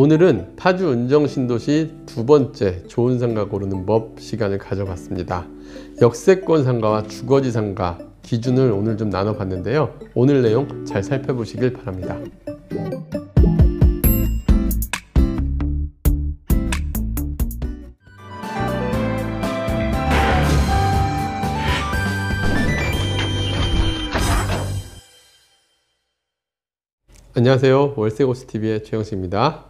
오늘은 파주 은정신도시 두 번째 좋은 상가 고르는 법 시간을 가져봤습니다. 역세권 상가와 주거지 상가 기준을 오늘 좀 나눠봤는데요. 오늘 내용 잘 살펴보시길 바랍니다. 안녕하세요. 월세고수TV의 최영식입니다.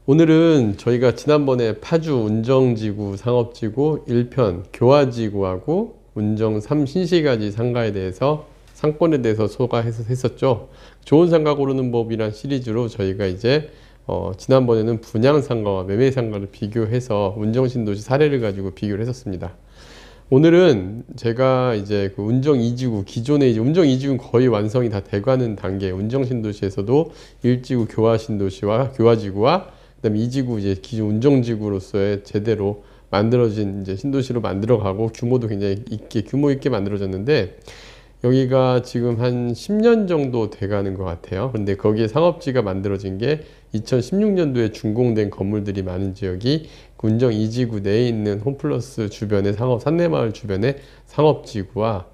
오늘은 저희가 지난번에 파주 운정지구 상업지구 1편 교화지구하고 운정 3 신시가지 상가에 대해서 상권에 대해서 소개했었죠. 좋은 상가 고르는 법이란 시리즈로 저희가 이제 지난번에는 분양 상가와 매매 상가를 비교해서 운정신도시 사례를 가지고 비교를 했었습니다. 오늘은 제가 이제 그 운정 2지구, 기존의 이제 운정 2지구는 거의 완성이 다 돼가는 단계, 운정신도시에서도 1지구 교화신도시와 교화지구와 그다음에 2지구 이제 기존 운정지구로서의 제대로 만들어진 이제 신도시로 만들어가고 규모도 굉장히 규모 있게 만들어졌는데 여기가 지금 한 10년 정도 돼가는 것 같아요. 그런데 거기에 상업지가 만들어진 게 2016년도에 준공된 건물들이 많은 지역이 운정 2지구 내에 있는 홈플러스 주변의 산내마을 주변의 상업지구와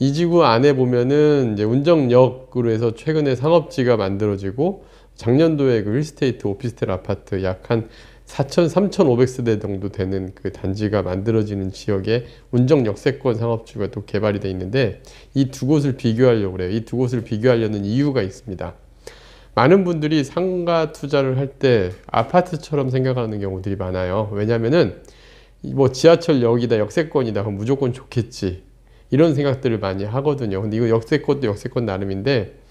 2지구 안에 보면은 이제 운정역으로 해서 최근에 상업지가 만들어지고 작년도에 그 릴스테이트 오피스텔 아파트 약 한 3,500세대 정도 되는 그 단지가 만들어지는 지역에 운정 역세권 상업지구가 또 개발이 되어 있는데 이 두 곳을 비교하려고 그래요. 이 두 곳을 비교하려는 이유가 있습니다. 많은 분들이 상가 투자를 할 때 아파트처럼 생각하는 경우들이 많아요. 왜냐면은 뭐 지하철역이다 역세권이다 그럼 무조건 좋겠지 이런 생각들을 많이 하거든요. 근데 이거 역세권도 역세권 나름인데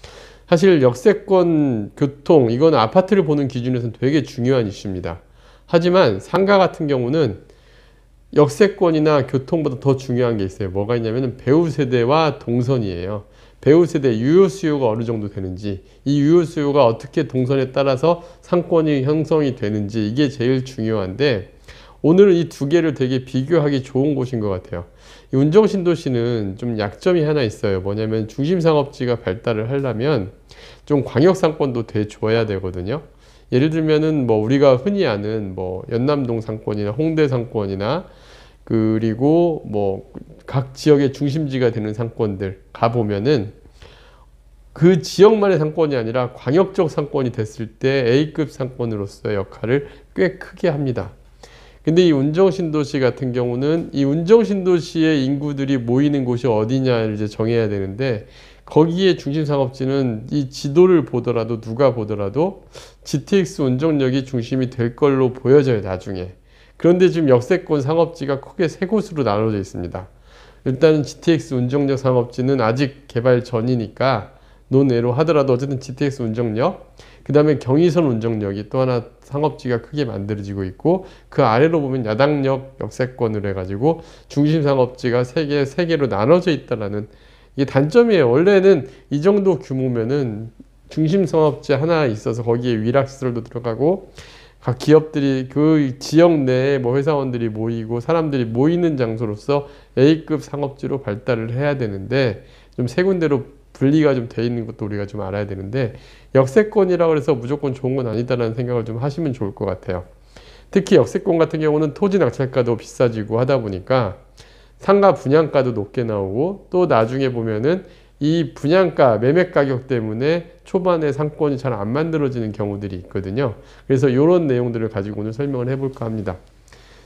사실 역세권 교통 이건 아파트를 보는 기준에서는 되게 중요한 이슈입니다. 하지만 상가 같은 경우는 역세권이나 교통보다 더 중요한 게 있어요. 뭐가 있냐면 배우 세대와 동선이에요. 배우 세대 유효 수요가 어느 정도 되는지, 이 유효 수요가 어떻게 동선에 따라서 상권이 형성이 되는지 이게 제일 중요한데 오늘은 이 두 개를 되게 비교하기 좋은 곳인 것 같아요. 이 운정신도시는 좀 약점이 하나 있어요. 뭐냐면 중심상업지가 발달을 하려면 좀 광역상권도 돼줘야 되거든요. 예를 들면은 뭐 우리가 흔히 아는 뭐 연남동 상권이나 홍대 상권이나 그리고 뭐 각 지역의 중심지가 되는 상권들 가보면은 그 지역만의 상권이 아니라 광역적 상권이 됐을 때 A급 상권으로서의 역할을 꽤 크게 합니다. 근데 이 운정신도시 같은 경우는 이 운정신도시의 인구들이 모이는 곳이 어디냐를 이제 정해야 되는데 거기에 중심상업지는 이 지도를 보더라도 누가 보더라도 GTX 운정역이 중심이 될 걸로 보여져요 나중에. 그런데 지금 역세권 상업지가 크게 세 곳으로 나눠져 있습니다. 일단은 GTX 운정역 상업지는 아직 개발 전이니까 논외로 하더라도 어쨌든 GTX 운정역 그 다음에 경의선 운정역이 또 하나 상업지가 크게 만들어지고 있고 그 아래로 보면 야당역 역세권으로 해가지고 중심상업지가 세 개로 나눠져 있다라는 이게 단점이에요. 원래는 이 정도 규모면은 중심상업지 하나 있어서 거기에 위락시설도 들어가고 각 기업들이 그 지역 내에 뭐 회사원들이 모이고 사람들이 모이는 장소로서 A급 상업지로 발달을 해야 되는데 좀 세 군데로 분리가 좀 돼 있는 것도 우리가 좀 알아야 되는데 역세권이라고 해서 무조건 좋은 건 아니다라는 생각을 좀 하시면 좋을 것 같아요. 특히 역세권 같은 경우는 토지 낙찰가도 비싸지고 하다 보니까 상가 분양가도 높게 나오고 또 나중에 보면은 이 분양가 매매 가격 때문에 초반에 상권이 잘 안 만들어지는 경우들이 있거든요. 그래서 이런 내용들을 가지고 오늘 설명을 해볼까 합니다.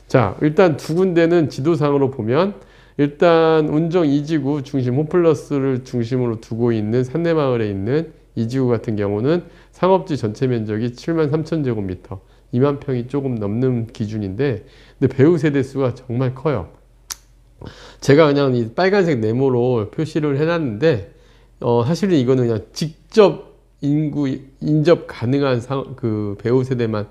자, 일단 두 군데는 지도상으로 보면 일단 운정 2지구 중심 홈플러스를 중심으로 두고 있는 산내마을에 있는 2지구 같은 경우는 상업지 전체 면적이 73,000제곱미터 2만 평이 조금 넘는 기준인데 근데 배우 세대수가 정말 커요. 제가 그냥 이 빨간색 네모로 표시를 해놨는데 사실은 이거는 그냥 직접 인접 가능한 그 배우 세대만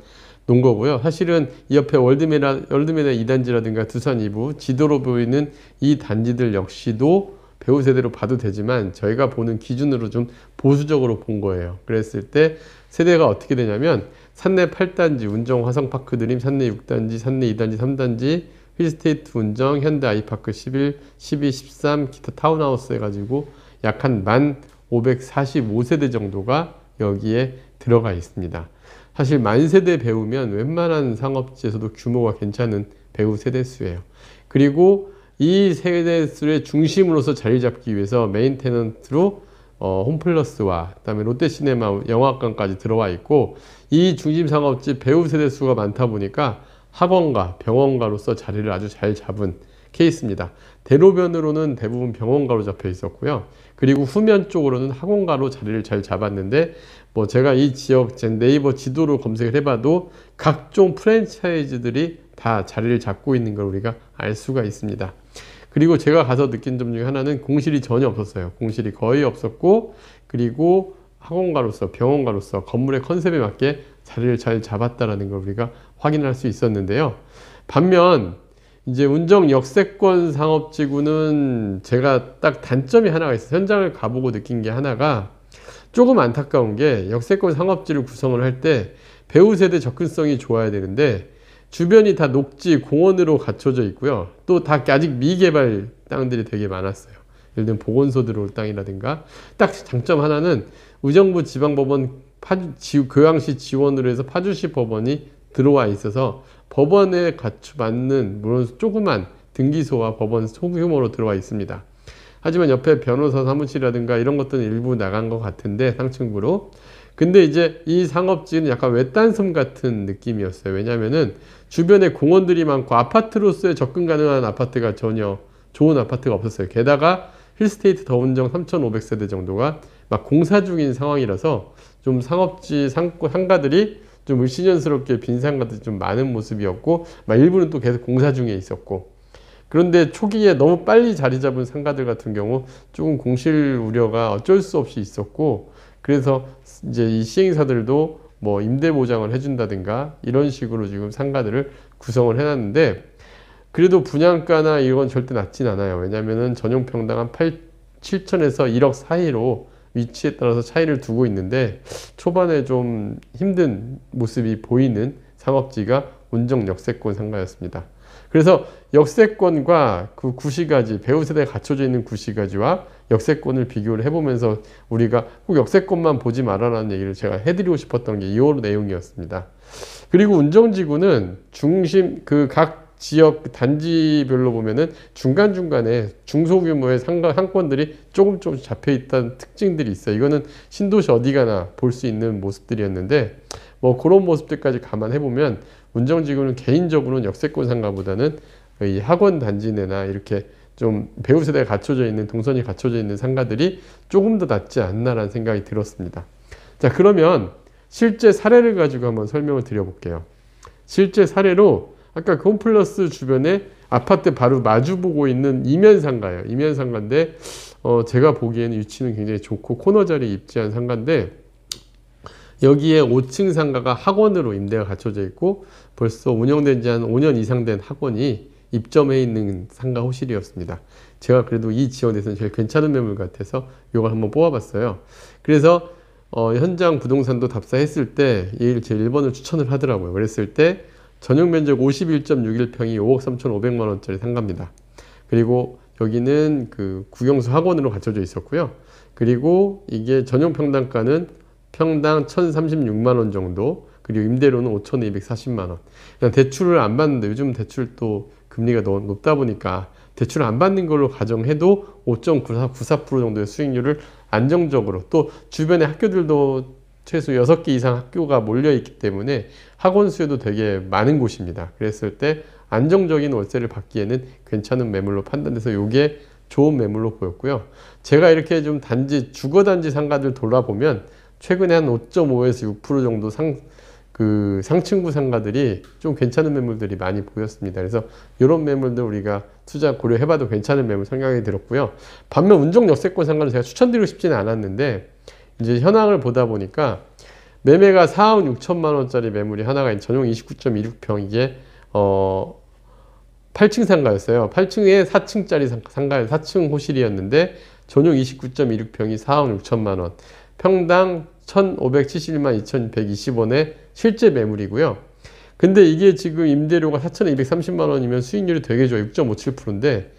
놓은 거고요. 사실은 이 옆에 월드메나 2단지라든가 두산 2부 지도로 보이는 이 단지들 역시도 배우 세대로 봐도 되지만 저희가 보는 기준으로 좀 보수적으로 본 거예요. 그랬을 때 세대가 어떻게 되냐면 산내 8단지 운정 화성파크 드림, 산내 6단지, 산내 2단지, 3단지 힐스테이트 운정, 현대 아이파크 11, 12, 13 기타 타운하우스 해가지고 약 한 1545세대 정도가 여기에 들어가 있습니다. 사실 만 세대 배우면 웬만한 상업지에서도 규모가 괜찮은 배우 세대수예요. 그리고 이 세대수의 중심으로서 자리 잡기 위해서 메인 테넌트로 홈플러스와 그다음에 롯데시네마 영화관까지 들어와 있고, 이 중심 상업지 배우 세대수가 많다 보니까 학원가, 병원가로서 자리를 아주 잘 잡은 케이스입니다. 대로변으로는 대부분 병원가로 잡혀 있었고요. 그리고 후면 쪽으로는 학원가로 자리를 잘 잡았는데, 뭐 제가 이 지역 네이버 지도로 검색을 해봐도 각종 프랜차이즈들이 다 자리를 잡고 있는 걸 우리가 알 수가 있습니다. 그리고 제가 가서 느낀 점 중에 하나는 공실이 전혀 없었어요. 공실이 거의 없었고, 그리고 학원가로서, 병원가로서 건물의 컨셉에 맞게 자리를 잘 잡았다라는 걸 우리가 확인할 수 있었는데요. 반면 이제 운정 역세권 상업지구는 제가 딱 단점이 하나가 있어요. 현장을 가보고 느낀 게 하나가 조금 안타까운 게, 역세권 상업지를 구성을 할 때 배우 세대 접근성이 좋아야 되는데 주변이 다 녹지, 공원으로 갖춰져 있고요. 또 다 아직 미개발 땅들이 되게 많았어요. 예를 들면 보건소 들어올 땅이라든가. 딱 장점 하나는 의정부 지방법원 교양시 지원으로 해서 파주시 법원이 들어와 있어서 법원에 맞는 물론 조그만 등기소와 법원 소규모로 들어와 있습니다. 하지만 옆에 변호사 사무실이라든가 이런 것들은 일부 나간 것 같은데, 상층부로. 근데 이제 이 상업지는 약간 외딴섬 같은 느낌이었어요. 왜냐면은 주변에 공원들이 많고 아파트로서의 접근 가능한 아파트가 전혀 좋은 아파트가 없었어요. 게다가 힐스테이트 더운정 3,500세대 정도가 막 공사 중인 상황이라서 좀 상업지 상가들이 좀 을씨년스럽게 빈 상가들이 좀 많은 모습이었고, 막 일부는 또 계속 공사 중에 있었고. 그런데 초기에 너무 빨리 자리 잡은 상가들 같은 경우 조금 공실 우려가 어쩔 수 없이 있었고, 그래서 이제 이 시행사들도 뭐 임대 보장을 해준다든가 이런 식으로 지금 상가들을 구성을 해놨는데, 그래도 분양가나 이건 절대 낮진 않아요. 왜냐면은 전용평당 한 7천에서 1억 사이로 위치에 따라서 차이를 두고 있는데, 초반에 좀 힘든 모습이 보이는 상업지가 운정 역세권 상가였습니다. 그래서 역세권과 그 구시가지, 배우 세대가 갖춰져 있는 구시가지와 역세권을 비교를 해보면서 우리가 꼭 역세권만 보지 말아라는 얘기를 제가 해드리고 싶었던 게 이 내용이었습니다. 그리고 운정지구는 각 지역 단지별로 보면은 중간중간에 중소규모의 상권들이 조금 잡혀 있다는 특징들이 있어요. 이거는 신도시 어디 가나 볼 수 있는 모습들이었는데, 뭐 그런 모습들까지 감안해 보면 운정지구는 개인적으로는 역세권 상가보다는 이 학원 단지 내나 이렇게 좀 배우 세대가 갖춰져 있는, 동선이 갖춰져 있는 상가들이 조금 더 낫지 않나라는 생각이 들었습니다. 자, 그러면 실제 사례를 가지고 한번 설명을 드려볼게요. 실제 사례로 아까 그 홈플러스 주변에 아파트 바로 마주보고 있는 이면상가예요. 이면상가인데 제가 보기에는 위치는 굉장히 좋고 코너 자리에 입지한 상가인데, 여기에 5층 상가가 학원으로 임대가 갖춰져 있고 벌써 운영된 지 한 5년 이상 된 학원이 입점해 있는 상가 호실이었습니다. 제가 그래도 이 지역에서는 제일 괜찮은 매물 같아서 이걸 한번 뽑아봤어요. 그래서 현장 부동산도 답사했을 때 제 1번을 추천을 하더라고요. 그랬을 때 전용 면적 51.61평이 5억 3,500만 원짜리 상가입니다. 그리고 여기는 그 국영수 학원으로 갖춰져 있었고요. 그리고 이게 전용 평당가는 평당 1,036만 원 정도, 그리고 임대료는 5,240만 원. 그냥 대출을 안 받는데, 요즘 대출 또 금리가 너무 높다 보니까 대출을 안 받는 걸로 가정해도 5.94% 정도의 수익률을 안정적으로, 또 주변에 학교들도 최소 6개 이상 학교가 몰려있기 때문에 학원 수요도 되게 많은 곳입니다. 그랬을 때 안정적인 월세를 받기에는 괜찮은 매물로 판단돼서 이게 좋은 매물로 보였고요. 제가 이렇게 좀 주거단지 상가들 돌아보면 최근에 한 5.5에서 6% 정도 상층구 상가들이 좀 괜찮은 매물들이 많이 보였습니다. 그래서 이런 매물들 우리가 투자 고려해봐도 괜찮은 매물 생각이 들었고요. 반면 운정 역세권 상가는 제가 추천드리고 싶지는 않았는데, 이제 현황을 보다 보니까 매매가 4억 6천만 원짜리 매물이 하나가 있는 전용 29.26평, 이게 8층 상가였어요. 8층에 4층짜리 상가에 4층 호실이었는데 전용 29.26평이 4억 6천만 원, 평당 1,571만 2,120원의 실제 매물이고요. 근데 이게 지금 임대료가 4,230만 원이면 수익률이 되게 좋아요. 6.57%인데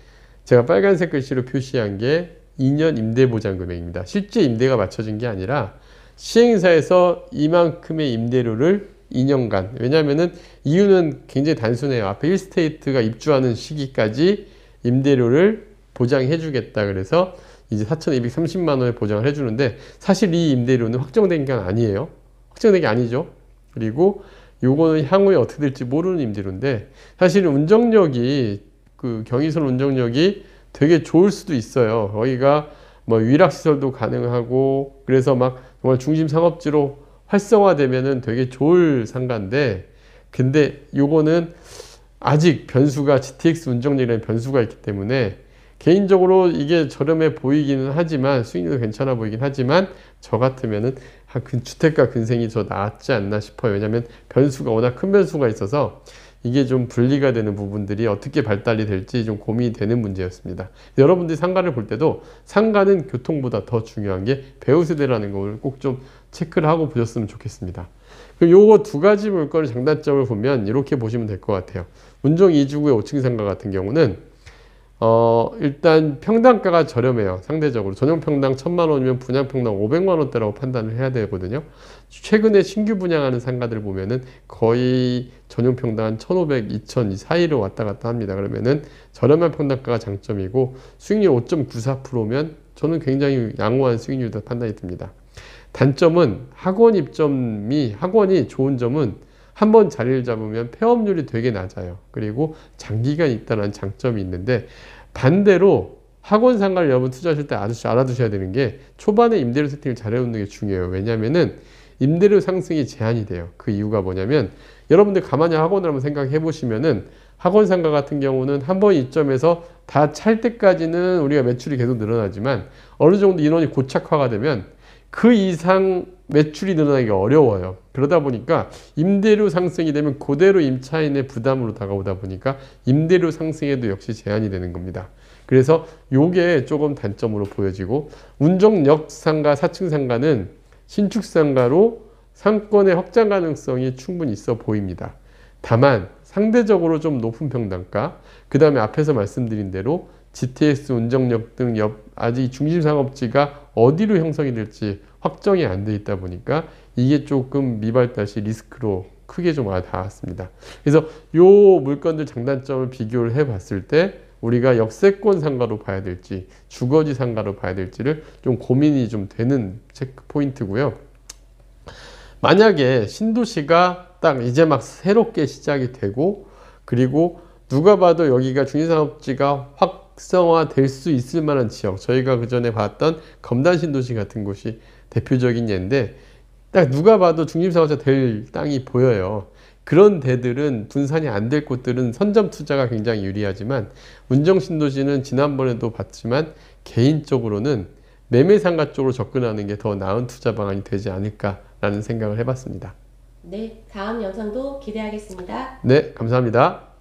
제가 빨간색 글씨로 표시한 게 2년 임대보장 금액입니다. 실제 임대가 맞춰진 게 아니라 시행사에서 이만큼의 임대료를 2년간. 왜냐하면은 이유는 굉장히 단순해요. 앞에 1스테이트가 입주하는 시기까지 임대료를 보장해 주겠다. 그래서 이제 4,230만 원에 보장을 해주는데, 사실 이 임대료는 확정된 게 아니에요. 확정된 게 아니죠. 그리고 요거는 향후에 어떻게 될지 모르는 임대료인데, 사실 운정력이, 그 경의선 운정력이 되게 좋을 수도 있어요. 거기가 뭐 위락시설도 가능하고, 그래서 막 정말 중심 상업지로 활성화되면은 되게 좋을 상가인데, 근데 요거는 아직 변수가, GTX 운정력이라는 변수가 있기 때문에 개인적으로 이게 저렴해 보이기는 하지만, 수익률도 괜찮아 보이긴 하지만, 저 같으면은 주택가 근생이 더 낫지 않나 싶어요. 왜냐하면 변수가, 워낙 큰 변수가 있어서 이게 좀 분리가 되는 부분들이 어떻게 발달이 될지 좀 고민이 되는 문제였습니다. 여러분들이 상가를 볼 때도 상가는 교통보다 더 중요한 게 배우세대라는 걸 꼭 좀 체크를 하고 보셨으면 좋겠습니다. 그럼 요거 두 가지 물건의 장단점을 보면 이렇게 보시면 될 것 같아요. 운정 2주구의 5층 상가 같은 경우는 일단 평당가가 저렴해요. 상대적으로 전용 평당 1,000만 원이면 분양 평당 500만 원대라고 판단을 해야 되거든요. 최근에 신규 분양하는 상가들 보면은 거의 전용 평당 한 1,500, 2,000 이 사이로 왔다 갔다 합니다. 그러면은 저렴한 평당가가 장점이고, 수익률 5.94%면 저는 굉장히 양호한 수익률이다 판단이 듭니다. 단점은 학원이 좋은 점은 한번 자리를 잡으면 폐업률이 되게 낮아요. 그리고 장기간 있다는 장점이 있는데, 반대로 학원 상가를 여러분 투자하실 때 알아두셔야 되는 게, 초반에 임대료 세팅을 잘 해놓는 게 중요해요. 왜냐면은 임대료 상승이 제한이 돼요. 그 이유가 뭐냐면, 여러분들 가만히 학원을 한번 생각해 보시면은, 학원 상가 같은 경우는 한 번 이점에서 다 찰 때까지는 우리가 매출이 계속 늘어나지만, 어느 정도 인원이 고착화가 되면 그 이상 매출이 늘어나기 어려워요. 그러다 보니까 임대료 상승이 되면 그대로 임차인의 부담으로 다가오다 보니까 임대료 상승에도 역시 제한이 되는 겁니다. 그래서 요게 조금 단점으로 보여지고, 운정역 상가, 4층 상가는 신축 상가로 상권의 확장 가능성이 충분히 있어 보입니다. 다만 상대적으로 좀 높은 평당가, 그 다음에 앞에서 말씀드린 대로 GTX 운정역 등 아직 중심 상업지가 어디로 형성이 될지 확정이 안 돼 있다 보니까 이게 조금 미발달 시 리스크로 크게 좀 닿았습니다. 그래서 요 물건들 장단점을 비교를 해 봤을 때 우리가 역세권 상가로 봐야 될지 주거지 상가로 봐야 될지를 좀 고민이 좀 되는 체크 포인트고요. 만약에 신도시가 딱 이제 막 새롭게 시작이 되고, 그리고 누가 봐도 여기가 중심상업지가 활성화 될 수 있을 만한 지역, 저희가 그 전에 봤던 검단 신도시 같은 곳이 대표적인 예인데, 딱 누가 봐도 중심상업지가 될 땅이 보여요. 그런 데들은, 분산이 안 될 곳들은 선점 투자가 굉장히 유리하지만, 운정 신도시는 지난번에도 봤지만 개인적으로는 매매상가 쪽으로 접근하는 게 더 나은 투자 방안이 되지 않을까라는 생각을 해봤습니다. 네, 다음 영상도 기대하겠습니다. 네, 감사합니다.